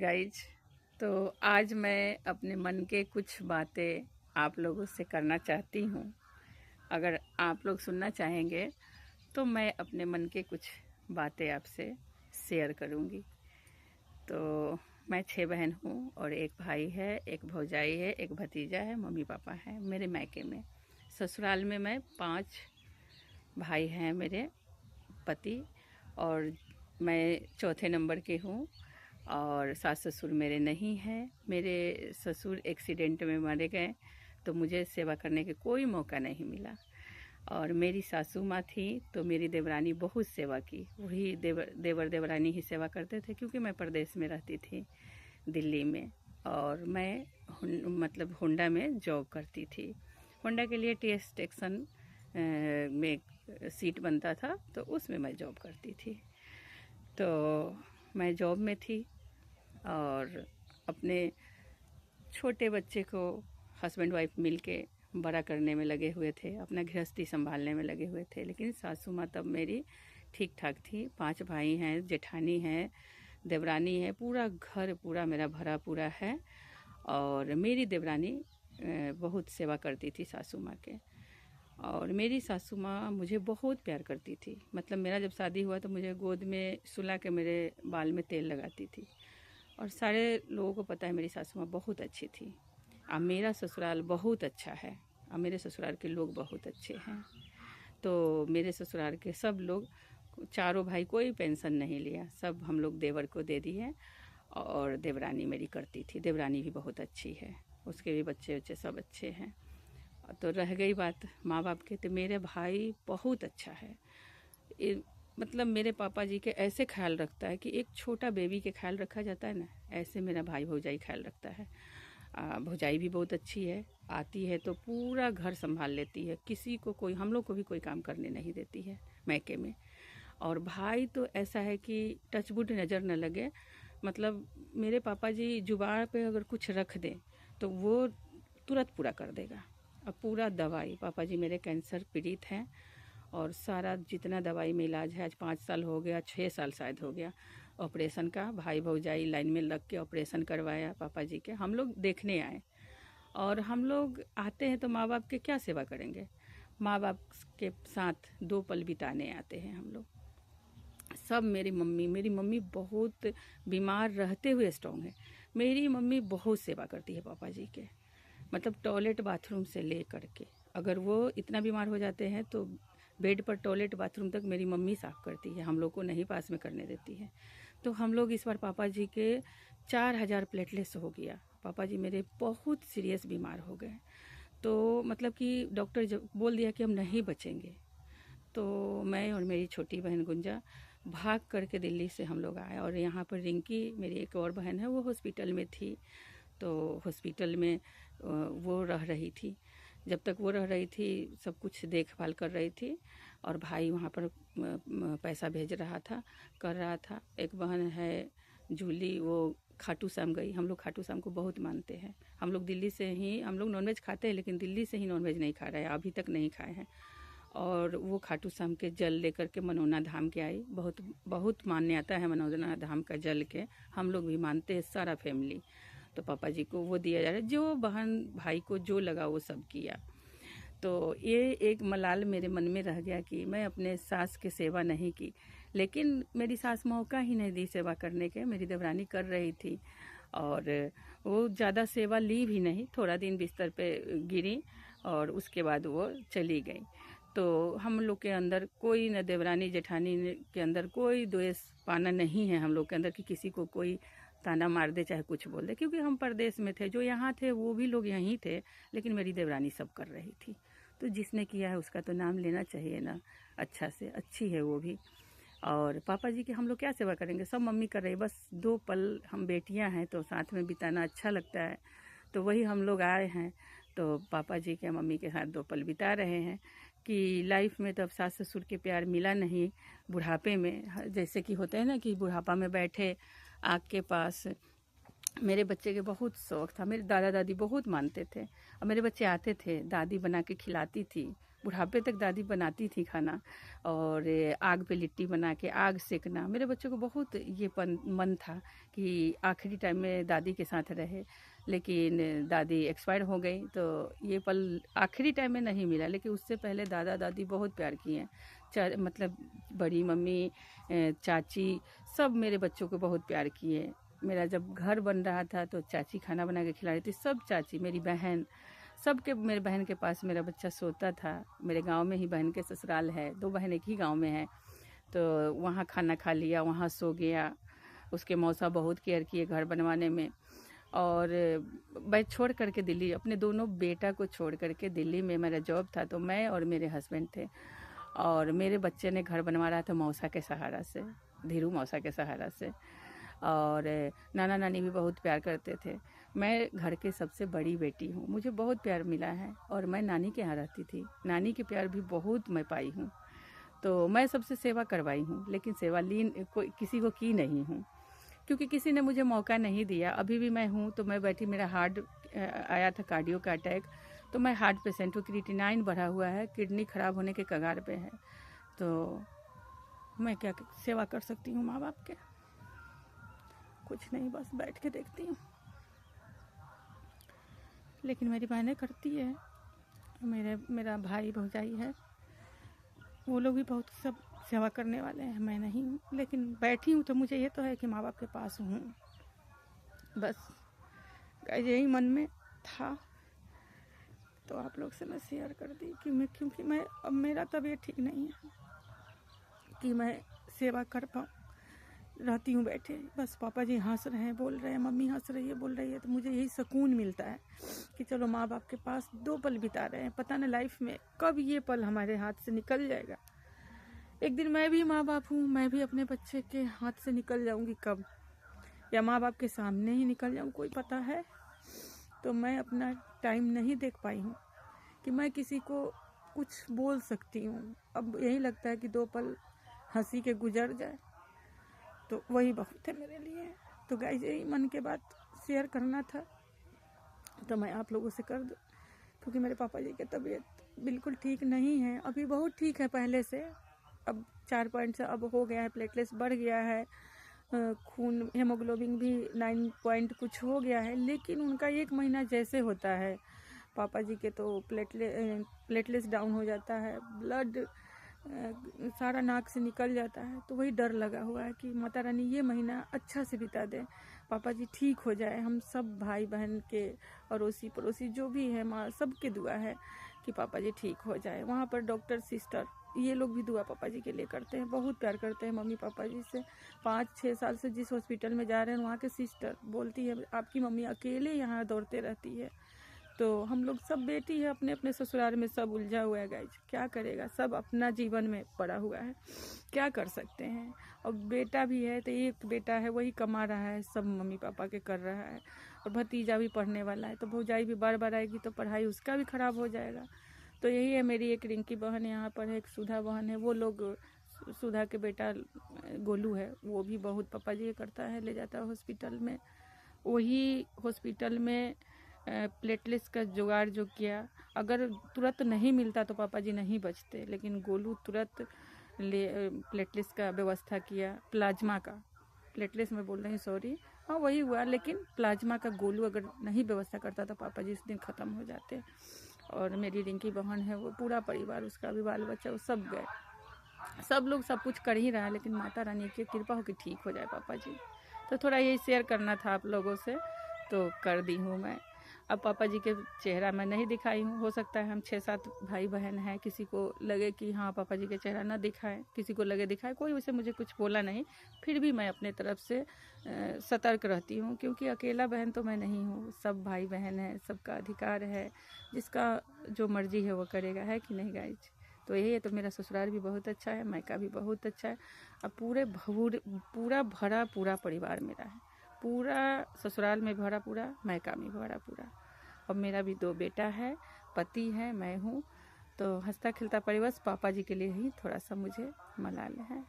Guys, तो आज मैं अपने मन के कुछ बातें आप लोगों से करना चाहती हूँ। अगर आप लोग सुनना चाहेंगे तो मैं अपने मन के कुछ बातें आपसे शेयर करूँगी। तो मैं 6 बहन हूँ और एक भाई है, एक भौजाई है, एक भतीजा है, मम्मी पापा हैं मेरे मायके में। ससुराल में मैं 5 भाई हैं मेरे पति, और मैं चौथे नंबर की हूँ। और सास ससुर मेरे नहीं हैं। मेरे ससुर एक्सीडेंट में मारे गए, तो मुझे सेवा करने के कोई मौका नहीं मिला। और मेरी सासू माँ थी तो मेरी देवरानी बहुत सेवा की। वही देवर देवरानी ही सेवा करते थे, क्योंकि मैं परदेश में रहती थी दिल्ली में, और मैं मतलब होंडा में जॉब करती थी। होंडा के लिए टी स्टेशन में सीट बनता था, तो उसमें मैं जॉब करती थी। तो मैं जॉब में थी और अपने छोटे बच्चे को हस्बैंड वाइफ मिलके बड़ा करने में लगे हुए थे, अपना गृहस्थी संभालने में लगे हुए थे। लेकिन सासू माँ तब मेरी ठीक ठाक थी। 5 भाई हैं, जेठानी है, देवरानी है, पूरा घर पूरा मेरा भरा पूरा है। और मेरी देवरानी बहुत सेवा करती थी सासू माँ के। और मेरी सासू माँ मुझे बहुत प्यार करती थी। मतलब मेरा जब शादी हुआ तो मुझे गोद में सुला के मेरे बाल में तेल लगाती थी। और सारे लोगों को पता है मेरी सासू माँ बहुत अच्छी थी। अब मेरा ससुराल बहुत अच्छा है, अब मेरे ससुराल के लोग बहुत अच्छे हैं। तो मेरे ससुराल के सब लोग, चारों भाई, कोई पेंशन नहीं लिया, सब हम लोग देवर को दे दिए। और देवरानी मेरी करती थी। देवरानी भी बहुत अच्छी है, उसके भी बच्चे बच्चे सब अच्छे हैं। तो रह गई बात माँ बाप के, तो मेरे भाई बहुत अच्छा है। मतलब मेरे पापा जी के ऐसे ख्याल रखता है कि एक छोटा बेबी के ख्याल रखा जाता है ना, ऐसे मेरा भाई भौजाई ख्याल रखता है। भौजाई भी बहुत अच्छी है, आती है तो पूरा घर संभाल लेती है, किसी को कोई, हम लोग को भी कोई काम करने नहीं देती है मैके में। और भाई तो ऐसा है कि टचवुड नज़र न लगे। मतलब मेरे पापा जी जुबान पे अगर कुछ रख दें तो वो तुरंत पूरा कर देगा। अब पूरा दवाई, पापा जी मेरे कैंसर पीड़ित हैं, और सारा जितना दवाई में इलाज है, आज 5 साल हो गया, 6 साल शायद हो गया ऑपरेशन का। भाई भौजाई लाइन में लग के ऑपरेशन करवाया पापा जी के, हम लोग देखने आए। और हम लोग आते हैं तो माँ बाप के क्या सेवा करेंगे, माँ बाप के साथ 2 पल बिताने आते हैं हम लोग सब। मेरी मम्मी बहुत बीमार रहते हुए स्ट्रॉन्ग है। मेरी मम्मी बहुत सेवा करती है पापा जी के। मतलब टॉयलेट बाथरूम से ले करके, अगर वो इतना बीमार हो जाते हैं तो बेड पर टॉयलेट बाथरूम तक मेरी मम्मी साफ़ करती है, हम लोग को नहीं पास में करने देती है। तो हम लोग इस बार पापा जी के 4000 प्लेटलेट्स हो गया। पापा जी मेरे बहुत सीरियस बीमार हो गए, तो मतलब कि डॉक्टर जब बोल दिया कि हम नहीं बचेंगे, तो मैं और मेरी छोटी बहन गुंजा भाग करके दिल्ली से हम लोग आए। और यहाँ पर रिंकी मेरी एक और बहन है, वो हॉस्पिटल में थी, तो हॉस्पिटल में वो रह रही थी। जब तक वो रह रही थी सब कुछ देखभाल कर रही थी, और भाई वहाँ पर पैसा भेज रहा था, कर रहा था। एक बहन है जूली, वो खाटू श्याम गई। हम लोग खाटू श्याम को बहुत मानते हैं। हम लोग दिल्ली से ही, हम लोग नॉनवेज खाते हैं, लेकिन दिल्ली से ही नॉनवेज नहीं खा रहे हैं, अभी तक नहीं खाए हैं। और वो खाटू श्याम के जल लेकर के मनोना धाम के आई। बहुत बहुत मान्यता है मनोना धाम का जल के, हम लोग भी मानते हैं सारा फैमिली। तो पापा जी को वो दिया जा रहा है, जो बहन भाई को जो लगा वो सब किया। तो ये एक मलाल मेरे मन में रह गया कि मैं अपने सास की सेवा नहीं की। लेकिन मेरी सास मौका ही नहीं दी सेवा करने के। मेरी देवरानी कर रही थी, और वो ज़्यादा सेवा ली भी नहीं, थोड़ा दिन बिस्तर पे गिरी और उसके बाद वो चली गई। तो हम लोग के अंदर कोई न देवरानी जेठानी के अंदर कोई द्वेष पाना नहीं है हम लोग के अंदर, कि किसी को कोई ताना मार दे चाहे कुछ बोल दे, क्योंकि हम परदेश में थे। जो यहाँ थे वो भी लोग यहीं थे, लेकिन मेरी देवरानी सब कर रही थी। तो जिसने किया है उसका तो नाम लेना चाहिए ना, अच्छा से अच्छी है वो भी। और पापा जी की हम लोग क्या सेवा करेंगे, सब मम्मी कर रही, बस 2 पल हम बेटियां हैं तो साथ में बिताना अच्छा लगता है। तो वही हम लोग आए हैं, तो पापा जी के मम्मी के साथ 2 पल बिता रहे हैं। कि लाइफ में तब सास ससुर के प्यार मिला नहीं। बुढ़ापे में जैसे कि होता है ना कि बुढ़ापा में बैठे आग के पास, मेरे बच्चे के बहुत शौक था। मेरे दादा दादी बहुत मानते थे, और मेरे बच्चे आते थे, दादी बना के खिलाती थी, बुढ़ापे तक दादी बनाती थी खाना, और आग पे लिट्टी बना के आग सेकना। मेरे बच्चों को बहुत ये मन था कि आखिरी टाइम में दादी के साथ रहे, लेकिन दादी एक्सपायर हो गई, तो ये पल आखिरी टाइम में नहीं मिला। लेकिन उससे पहले दादा दादी बहुत प्यार किए हैं, मतलब बड़ी मम्मी, चाची, सब मेरे बच्चों को बहुत प्यार किए। मेरा जब घर बन रहा था तो चाची खाना बना के खिला रही थी, सब चाची, मेरी बहन, सबके, मेरे बहन के पास मेरा बच्चा सोता था। मेरे गांव में ही बहन के ससुराल है, 2 बहन एक ही गांव में है, तो वहाँ खाना खा लिया, वहाँ सो गया। उसके मौसा बहुत केयर किए घर बनवाने में। और मैं छोड़ करके दिल्ली, अपने दोनों बेटा को छोड़ करके दिल्ली में मेरा जॉब था, तो मैं और मेरे हस्बैंड थे, और मेरे बच्चे ने घर बनवा रहा था मौसा के सहारा से, धीरू मौसा के सहारा से। और नाना नानी भी बहुत प्यार करते थे। मैं घर के सबसे बड़ी बेटी हूँ, मुझे बहुत प्यार मिला है, और मैं नानी के यहाँ रहती थी, नानी के प्यार भी बहुत मैं पाई हूँ। तो मैं सबसे सेवा करवाई हूँ, लेकिन सेवा कोई किसी को की नहीं हूँ, क्योंकि किसी ने मुझे मौका नहीं दिया। अभी भी मैं हूँ तो मैं बैठी, मेरा हार्ट आया था, कार्डियो का अटैक, तो मैं हार्ट पेशेंट हूँ, क्रिएटिनाइन बढ़ा हुआ है, किडनी खराब होने के कगार पे है। तो मैं क्या सेवा कर सकती हूँ माँ बाप के? कुछ नहीं, बस बैठ के देखती हूँ। लेकिन मेरी बहनें करती है, मेरा भाई भौजाई है, वो लोग भी बहुत सब सेवा करने वाले हैं, मैं नहीं हूँ। लेकिन बैठी हूँ तो मुझे ये तो है कि माँ बाप के पास हूँ, बस यही मन में था, तो आप लोग से मैं शेयर कर दी कि क्योंकि मैं अब मेरा तबीयत ठीक नहीं है कि मैं सेवा कर पाऊँ। रहती हूँ बैठे, बस पापा जी हंस रहे हैं, बोल रहे हैं, मम्मी हंस रही है, बोल रही है, तो मुझे यही सुकून मिलता है कि चलो माँ बाप के पास 2 पल बिता रहे हैं। पता नहीं लाइफ में कब ये पल हमारे हाथ से निकल जाएगा। एक दिन मैं भी माँ बाप हूँ, मैं भी अपने बच्चे के हाथ से निकल जाऊँगी कब, या माँ बाप के सामने ही निकल जाऊँ, कोई पता है। तो मैं अपना टाइम नहीं देख पाई हूँ कि मैं किसी को कुछ बोल सकती हूँ। अब यही लगता है कि 2 पल हंसी के गुजर जाए तो वही बहुत है मेरे लिए। तो गाइस, यही मन के बात शेयर करना था, तो मैं आप लोगों से कर दूँ, क्योंकि मेरे पापा जी की तबीयत बिल्कुल ठीक नहीं है। अभी बहुत ठीक है पहले से, अब 4 पॉइंट से अब हो गया है, प्लेटलेट्स बढ़ गया है, खून हेमोग्लोबिन भी 9 पॉइंट कुछ हो गया है। लेकिन उनका 1 महीना जैसे होता है पापा जी के, तो प्लेटलेट्स डाउन हो जाता है, ब्लड सारा नाक से निकल जाता है। तो वही डर लगा हुआ है कि माता रानी ये महीना अच्छा से बिता दे, पापा जी ठीक हो जाए। हम सब भाई बहन के, अड़ोसी पड़ोसी जो भी है, माँ सबके दुआ है कि पापा जी ठीक हो जाए। वहाँ पर डॉक्टर, सिस्टर, ये लोग भी दुआ पापा जी के लिए करते हैं, बहुत प्यार करते हैं मम्मी पापा जी से। 5-6 साल से जिस हॉस्पिटल में जा रहे हैं, वहाँ के सिस्टर बोलती है आपकी मम्मी अकेले यहाँ दौड़ते रहती है। तो हम लोग सब बेटी है, अपने अपने ससुराल में सब उलझा हुआ है गाइज, क्या करेगा, सब अपना जीवन में पड़ा हुआ है, क्या कर सकते हैं। और बेटा भी है, तो एक बेटा है वही कमा रहा है, सब मम्मी पापा के कर रहा है, और भतीजा भी पढ़ने वाला है, तो भौजाई भी बार बार आएगी तो पढ़ाई उसका भी खराब हो जाएगा। तो यही है, मेरी एक रिंकी बहन यहाँ पर है, एक सुधा बहन है, वो लोग, सुधा के बेटा गोलू है, वो भी बहुत पापा जी करता है, ले जाता है हॉस्पिटल में। वही हॉस्पिटल में प्लेटलेट्स का जुगाड़ जो किया, अगर तुरंत नहीं मिलता तो पापा जी नहीं बचते, लेकिन गोलू तुरंत प्लेटलेट्स का व्यवस्था किया, प्लाज्मा का, प्लेटलेट्स में बोल रही हूँ, सॉरी, हाँ वही हुआ, लेकिन प्लाज्मा का गोलू अगर नहीं व्यवस्था करता तो पापा जी उस दिन ख़त्म हो जाते। और मेरी रिंकी बहन है, वो पूरा परिवार, उसका भी बाल बच्चा, वो सब गए, सब लोग सब कुछ कर ही रहा है, लेकिन माता रानी की कृपा हो कि ठीक हो जाए पापा जी। तो थोड़ा यही शेयर करना था आप लोगों से, तो कर दी हूँ मैं। अब पापा जी के चेहरा मैं नहीं दिखाई हूँ, हो सकता है हम 6-7 भाई बहन हैं, किसी को लगे कि हाँ पापा जी के चेहरा ना दिखाए, किसी को लगे दिखाए, कोई वैसे मुझे कुछ बोला नहीं। फिर भी मैं अपने तरफ से सतर्क रहती हूँ, क्योंकि अकेला बहन तो मैं नहीं हूँ, सब भाई बहन है, सबका अधिकार है, जिसका जो मर्जी है वो करेगा, है कि नहीं गाइज। तो यही है। तो मेरा ससुराल भी बहुत अच्छा है, मायका भी बहुत अच्छा है, अब पूरा भरा पूरा परिवार मेरा है, पूरा ससुराल में भरा पूरा, मायका में भरा पूरा। अब मेरा भी 2 बेटा है, पति है, मैं हूँ, तो हंसता खिलता परिवार पापा जी के लिए ही थोड़ा सा मुझे मलाल है।